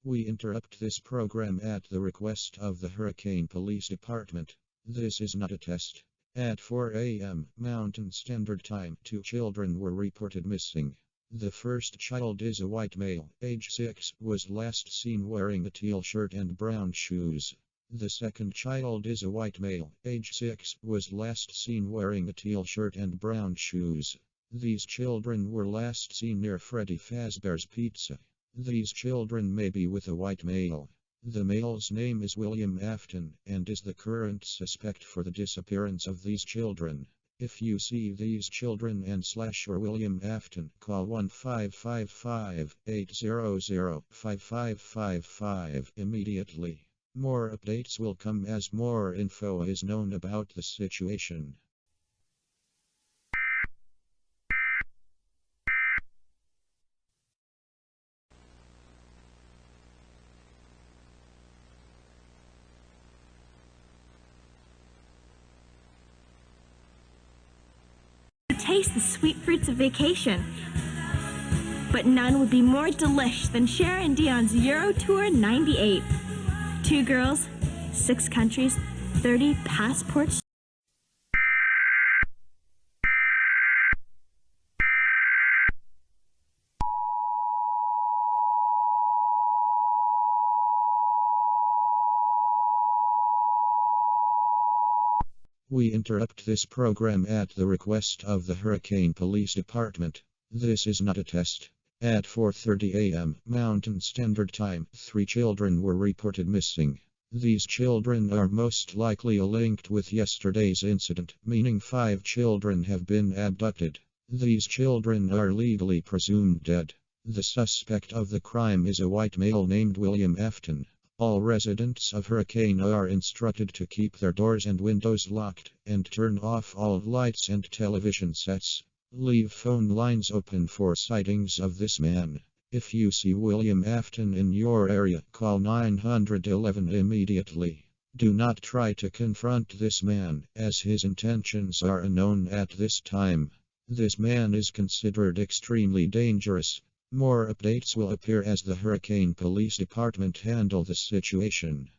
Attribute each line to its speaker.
Speaker 1: We interrupt this program at the request of the Hurricane Police Department. This is not a test. At 4 a.m. Mountain Standard Time, 2 children were reported missing. The first child is a white male, age 6, was last seen wearing a teal shirt and brown shoes. The second child is a white male, age 6, was last seen wearing a teal shirt and brown shoes. These children were last seen near Freddy Fazbear's Pizza. These children may be with a white male. The male's name is William Afton and is the current suspect for the disappearance of these children. If you see these children and / William Afton, call 1-555-800-5555 immediately. More updates will come as more info is known about the situation.
Speaker 2: Taste the sweet fruits of vacation. But none would be more delish than Cher and Dion's Euro Tour 98. 2 girls, 6 countries, 30 passports.
Speaker 1: We interrupt this program at the request of the Hurricane Police Department. This is not a test. At 4:30 a.m. Mountain Standard Time, 3 children were reported missing. These children are most likely linked with yesterday's incident, meaning 5 children have been abducted. These children are legally presumed dead. The suspect of the crime is a white male named William Afton. All residents of Hurricane are instructed to keep their doors and windows locked and turn off all lights and television sets. Leave phone lines open for sightings of this man. If you see William Afton in your area, call 911 immediately. Do not try to confront this man, as his intentions are unknown at this time. This man is considered extremely dangerous. More updates will appear as the Hurricane Police Department handle the situation.